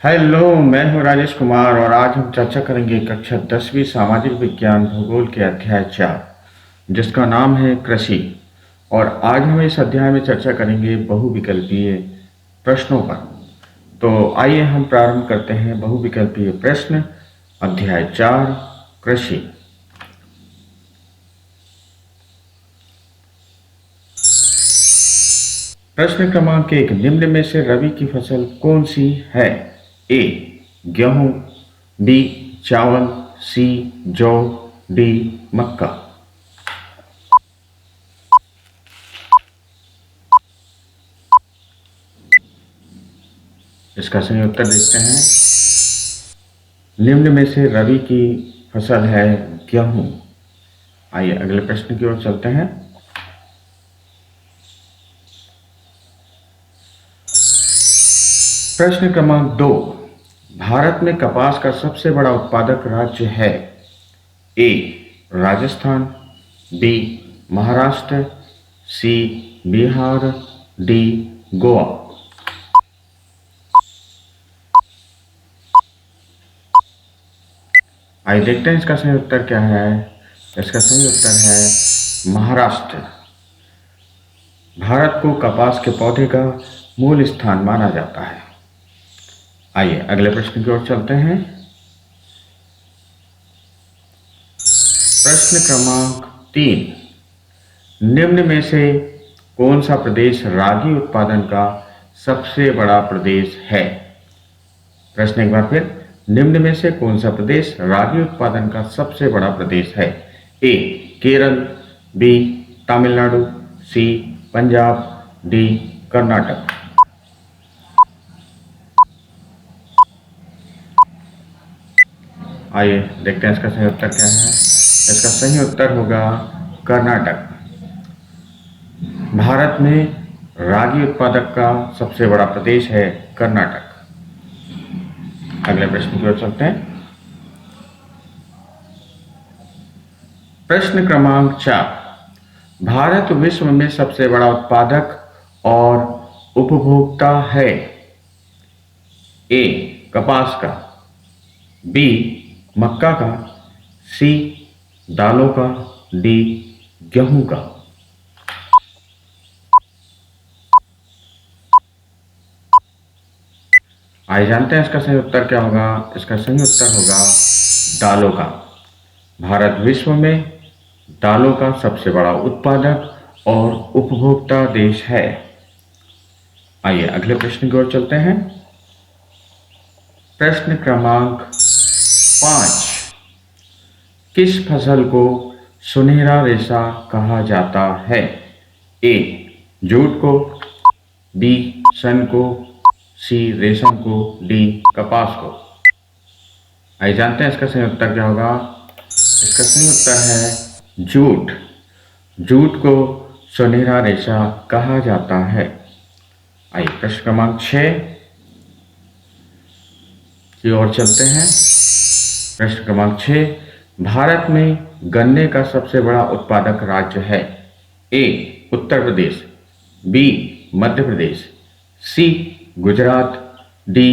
Hello, मैं हूँ राजेश कुमार और आज हम चर्चा करेंगे कक्षा 10वीं सामाजिक विज्ञान भूगोल के अध्याय 4 जिसका नाम है कृषि। और आज हम इस अध्याय में चर्चा करेंगे बहुविकल्पीय प्रश्नों पर। तो आइए हम प्रारंभ करते हैं बहुविकल्पीय प्रश्न अध्याय 4 कृषि। प्रश्न क्रमांक 1, निम्न में से रबी की फसल कौन सी है? ए गेहूं, बी चावल, सी जौ, डी मक्का। इसका सही उत्तर देखते हैं। निम्न में से रबी की फसल है गेहूं। आइए अगले प्रश्न की ओर चलते हैं। प्रश्न क्रमांक 2, भारत में कपास का सबसे बड़ा उत्पादक राज्य है? ए राजस्थान, बी महाराष्ट्र, सी बिहार, डी गोवा। आइए देखते हैं इसका सही उत्तर क्या है। इसका सही उत्तर है महाराष्ट्र। भारत को कपास के पौधे का मूल स्थान माना जाता है। आइए अगले प्रश्न की ओर चलते हैं। प्रश्न क्रमांक 3, निम्न में से कौन सा प्रदेश रागी उत्पादन का सबसे बड़ा प्रदेश है? प्रश्न एक बार फिर, निम्न में से कौन सा प्रदेश रागी उत्पादन का सबसे बड़ा प्रदेश है? ए केरल, बी तमिलनाडु, सी पंजाब, डी कर्नाटक। आइए देखते हैं इसका सही उत्तर क्या है। इसका सही उत्तर होगा कर्नाटक। भारत में रागी उत्पादक का सबसे बड़ा प्रदेश है कर्नाटक। अगले प्रश्न की ओर चलते हैं। प्रश्न क्रमांक 4, भारत विश्व में सबसे बड़ा उत्पादक और उपभोक्ता है? ए कपास का, बी मक्का का, सी दालों का, डी गेहूं का। आइए जानते हैं इसका सही उत्तर क्या होगा। इसका सही उत्तर होगा दालों का। भारत विश्व में दालों का सबसे बड़ा उत्पादक और उपभोक्ता देश है। आइए अगले प्रश्न की ओर चलते हैं। प्रश्न क्रमांक 5, किस फसल को सुनहरा रेशा कहा जाता है? ए जूट को, बी सन को, सी रेशम को, डी कपास को। आइए जानते हैं इसका सही उत्तर क्या होगा। इसका सही उत्तर है जूट। जूट को सुनहरा रेशा कहा जाता है। आइए प्रश्न क्रमांक 6 की ओर चलते हैं। प्रश्न क्रमांक 6, भारत में गन्ने का सबसे बड़ा उत्पादक राज्य है? ए उत्तर प्रदेश, बी मध्य प्रदेश, सी गुजरात, डी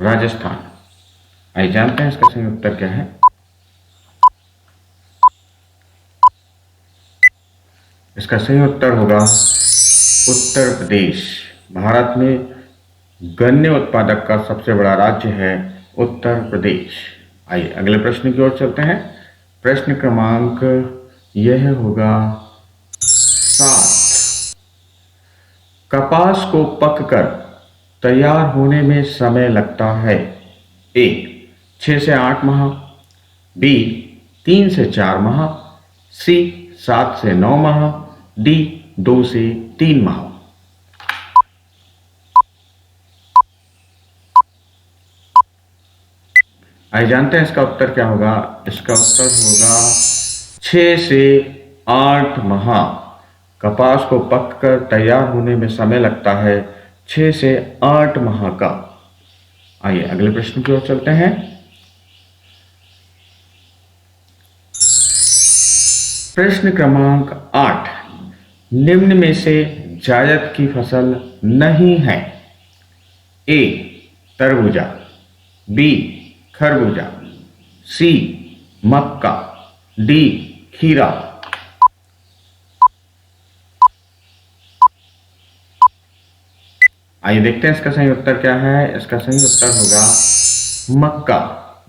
राजस्थान। आइए जानते हैं इसका सही उत्तर क्या है। इसका सही उत्तर होगा उत्तर प्रदेश। भारत में गन्ने उत्पादक का सबसे बड़ा राज्य है उत्तर प्रदेश। आइए अगले प्रश्न की ओर चलते हैं। प्रश्न क्रमांक यह होगा 7, कपास को पककर तैयार होने में समय लगता है? ए 6 से 8 माह, बी 3 से 4 माह, सी 7 से 9 माह, डी 2 से 3 माह। आइए जानते हैं इसका उत्तर क्या होगा। इसका उत्तर होगा 6 से 8 माह। कपास को पककर तैयार होने में समय लगता है 6 से 8 माह का। आइए अगले प्रश्न की ओर चलते हैं। प्रश्न क्रमांक 8, निम्न में से जायद की फसल नहीं है? ए तरबूजा, बी खरबूजा, सी मक्का, डी खीरा। आइए देखते हैं इसका सही उत्तर क्या है। इसका सही उत्तर होगा मक्का।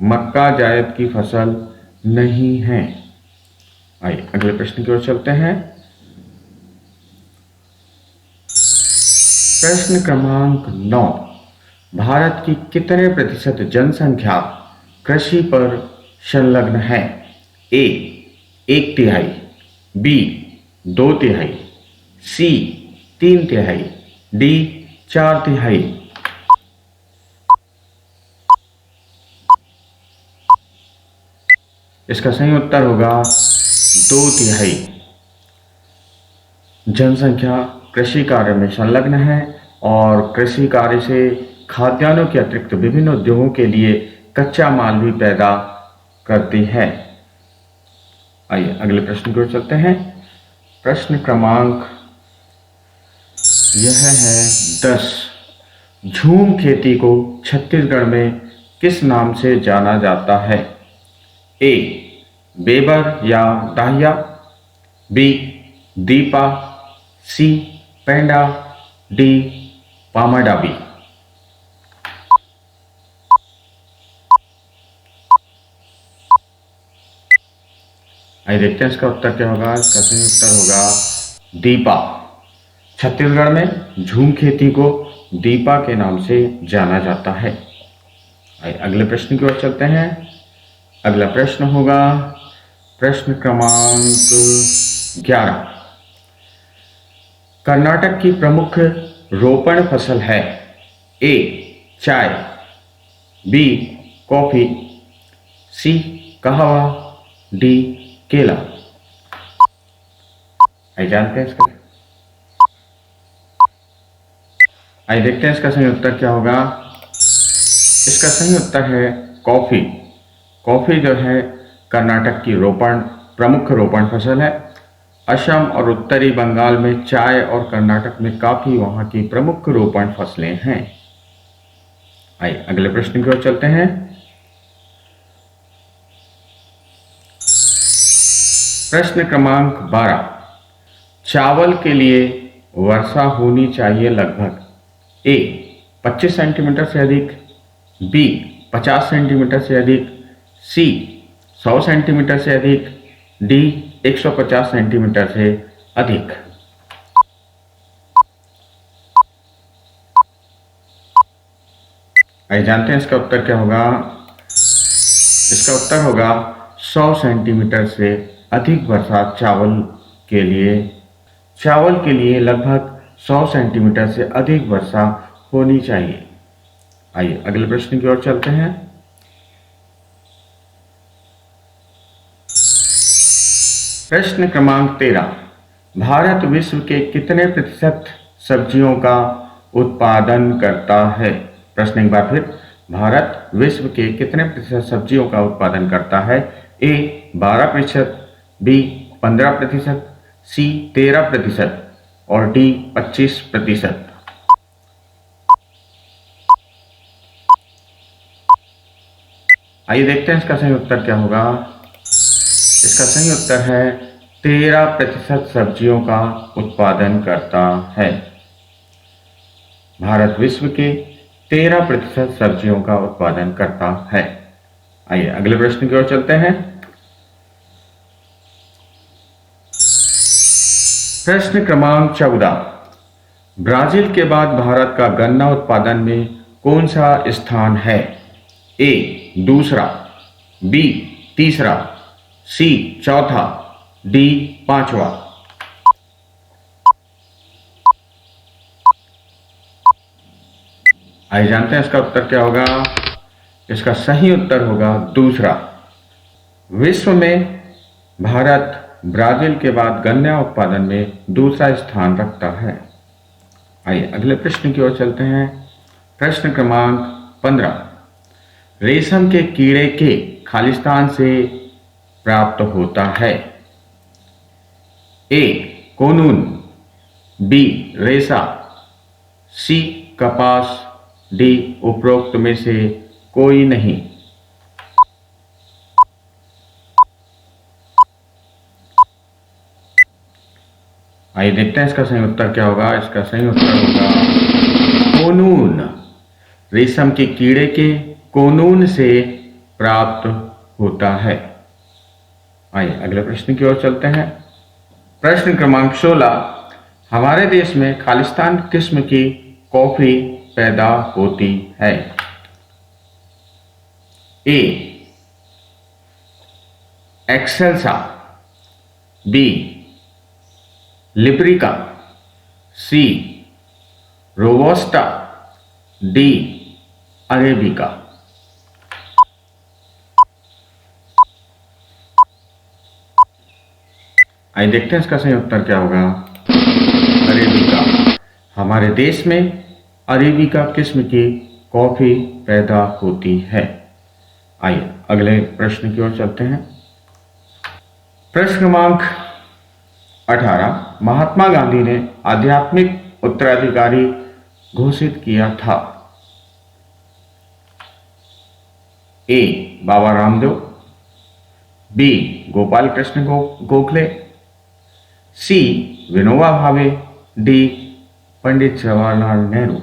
मक्का जायद की फसल नहीं है। आइए अगले प्रश्न की ओर चलते हैं। प्रश्न क्रमांक 9। भारत की कितने प्रतिशत जनसंख्या कृषि पर संलग्न है? ए 1/3, बी 2/3, सी 3/3, डी 4/3। इसका सही उत्तर होगा 2/3 जनसंख्या कृषि कार्य में संलग्न है और कृषि कार्य से खाद्यान्नों के अतिरिक्त विभिन्न उद्योगों के लिए कच्चा माल भी पैदा करती है। आइए अगले प्रश्न की ओर चलते हैं। प्रश्न क्रमांक यह है 10। झूम खेती को छत्तीसगढ़ में किस नाम से जाना जाता है? ए बेबर या दाहिया, बी दीपा, सी पेंडा, डी पामाडाबी। आइए देखते हैं इसका उत्तर क्या होगा। इसका सही उत्तर होगा दीपा। छत्तीसगढ़ में झूम खेती को दीपा के नाम से जाना जाता है। आइए अगले प्रश्न की ओर चलते हैं। अगला प्रश्न होगा प्रश्न क्रमांक 11। कर्नाटक की प्रमुख रोपण फसल है? ए चाय, बी कॉफी, सी कहवा, डी केला। आइए जानते हैं इसका। आइए देखते हैं इसका सही उत्तर क्या होगा। इसका सही उत्तर है कॉफी। कॉफी जो है कर्नाटक की प्रमुख रोपण फसल है। असम और उत्तरी बंगाल में चाय और कर्नाटक में काफी वहां की प्रमुख रोपण फसलें हैं। आइए अगले प्रश्न की ओर चलते हैं। प्रश्न क्रमांक 12। चावल के लिए वर्षा होनी चाहिए लगभग ए 25 सेंटीमीटर से अधिक, बी 50 सेंटीमीटर से अधिक, सी 100 सेंटीमीटर से अधिक, डी 150 सेंटीमीटर से अधिक। आइए जानते हैं इसका उत्तर क्या होगा। इसका उत्तर होगा 100 सेंटीमीटर से अधिक वर्षा चावल के लिए लगभग 100 सेंटीमीटर से अधिक वर्षा होनी चाहिए। आइए अगले प्रश्न की ओर चलते हैं। प्रश्न क्रमांक 13। भारत विश्व के कितने प्रतिशत सब्जियों का उत्पादन करता है? प्रश्न एक बार फिर। भारत विश्व के कितने प्रतिशत सब्जियों का उत्पादन करता है? ए 12%, बी 15%, सी 13% और डी 25%। आइए देखते हैं इसका सही उत्तर क्या होगा। इसका सही उत्तर है 13% सब्जियों का उत्पादन करता है। भारत विश्व के 13% सब्जियों का उत्पादन करता है। आइए अगले प्रश्न की ओर चलते हैं। प्रश्न क्रमांक 14। ब्राजील के बाद भारत का गन्ना उत्पादन में कौन सा स्थान है? ए दूसरा, बी तीसरा, सी चौथा, डी पांचवा। आइए जानते हैं इसका उत्तर क्या होगा। इसका सही उत्तर होगा दूसरा। विश्व में भारत ब्राजील के बाद गन्ना उत्पादन में दूसरा स्थान रखता है। आइए अगले प्रश्न की ओर चलते हैं। प्रश्न क्रमांक 15। रेशम के कीड़े के खालिस्तान से प्राप्त होता है? ए कोनून, बी रेशा, सी कपास, डी उपरोक्त में से कोई नहीं। आइए देखते हैं इसका सही उत्तर क्या होगा। इसका सही उत्तर होगा कोनून। रेशम के कीड़े के कोनून से प्राप्त होता है। आइए अगले प्रश्न की ओर चलते हैं। प्रश्न क्रमांक 16। हमारे देश में खालिस्तान किस्म की कॉफी पैदा होती है। ए एक्सेल्सा, बी लिब्रिका, सी रोबोस्टा, डी अरेबिका। आइए देखते हैं इसका सही उत्तर क्या होगा। अरेबिका। हमारे देश में अरेबिका किस्म की कॉफी पैदा होती है। आइए अगले प्रश्न की ओर चलते हैं। प्रश्न क्रमांक 18। महात्मा गांधी ने आध्यात्मिक उत्तराधिकारी घोषित किया था। ए बाबा रामदेव, बी गोपाल कृष्ण गोखले, सी विनोबा भावे, डी पंडित जवाहरलाल नेहरू।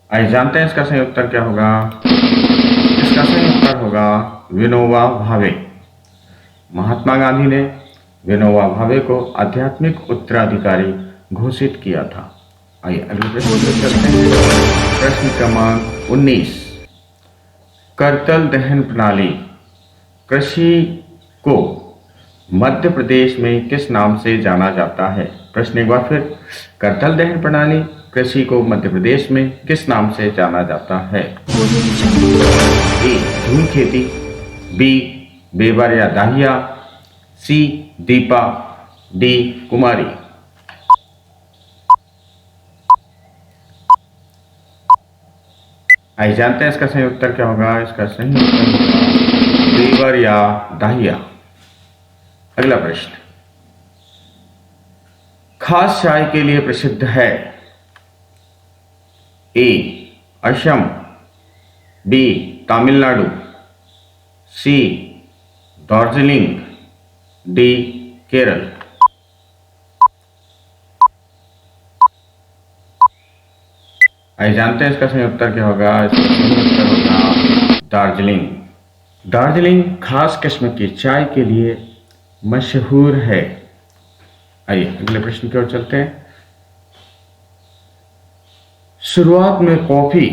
आइए जानते हैं इसका सही उत्तर क्या होगा। इसका सही उत्तर होगा विनोबा भावे। महात्मा गांधी ने विनोबा भावे को आध्यात्मिक उत्तराधिकारी घोषित किया था। आइए अगले प्रश्न पर चलते हैं। प्रश्न क्रमांक 19। करतल दहन प्रणाली कृषि को मध्य प्रदेश में किस नाम से जाना जाता है। प्रश्न एक बार फिर। करतल दहन प्रणाली कृषि को मध्य प्रदेश में किस नाम से जाना जाता है। ए धूम खेती, बी बेबर या दाहिया, सी दीपा, डी कुमारी। आइए जानते हैं इसका सही उत्तर क्या होगा। इसका सही उत्तर होगा बेबर या दाहिया। अगला प्रश्न। खास चाय के लिए प्रसिद्ध है। ए असम, बी तमिलनाडु, सी दार्जिलिंग, डी केरल। आइए जानते हैं इसका सही उत्तर क्या होगा। इसका सही उत्तर होगा दार्जिलिंग। दार्जिलिंग खास किस्म की चाय के लिए मशहूर है। आइए अगले प्रश्न की ओर चलते हैं। शुरुआत में कॉफी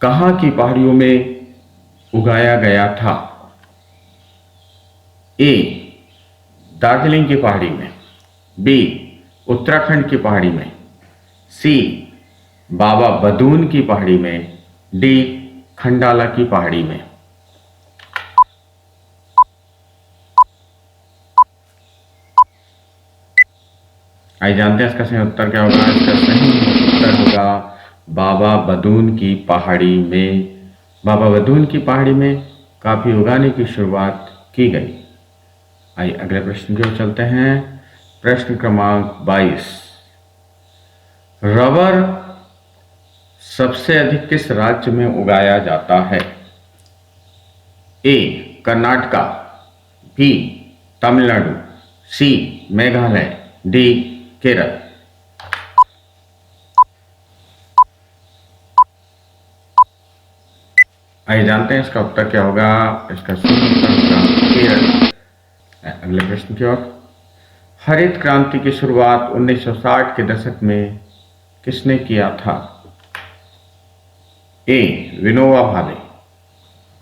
कहाँ की पहाड़ियों में उगाया गया था। ए दार्जिलिंग की पहाड़ी में, बी उत्तराखंड की पहाड़ी में, सी बाबा बदून की पहाड़ी में, डी खंडाला की पहाड़ी में। आइए जानते हैं इसका सही उत्तर क्या होगा। इसका सही उत्तर होगा बाबा बदून की पहाड़ी में। बाबा बदून की पहाड़ी में काफी उगाने की शुरुआत की गई। आइए अगले प्रश्न की ओर चलते हैं। प्रश्न क्रमांक 22। रबर सबसे अधिक किस राज्य में उगाया जाता है। ए कर्नाटका, बी तमिलनाडु, सी मेघालय, डी केरल। आइए जानते हैं इसका उत्तर क्या होगा। इसका सही उत्तर होगा केरल। अगले प्रश्न की ओर। हरित क्रांति की शुरुआत 1960 के दशक में किसने किया था। ए विनोबा भावे,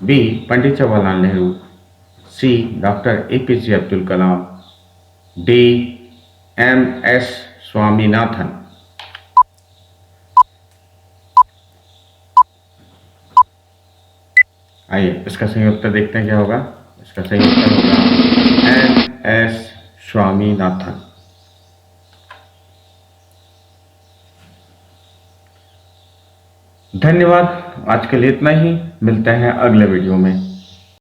बी पंडित जवाहरलाल नेहरू, सी doctor APJ Abdul Kalam, D MS Swaminathan. आइए इसका सही उत्तर देखते हैं क्या होगा। इसका सही उत्तर होगा एमएस स्वामीनाथन। धन्यवाद। आज के लिए इतना ही। मिलते हैं अगले वीडियो में।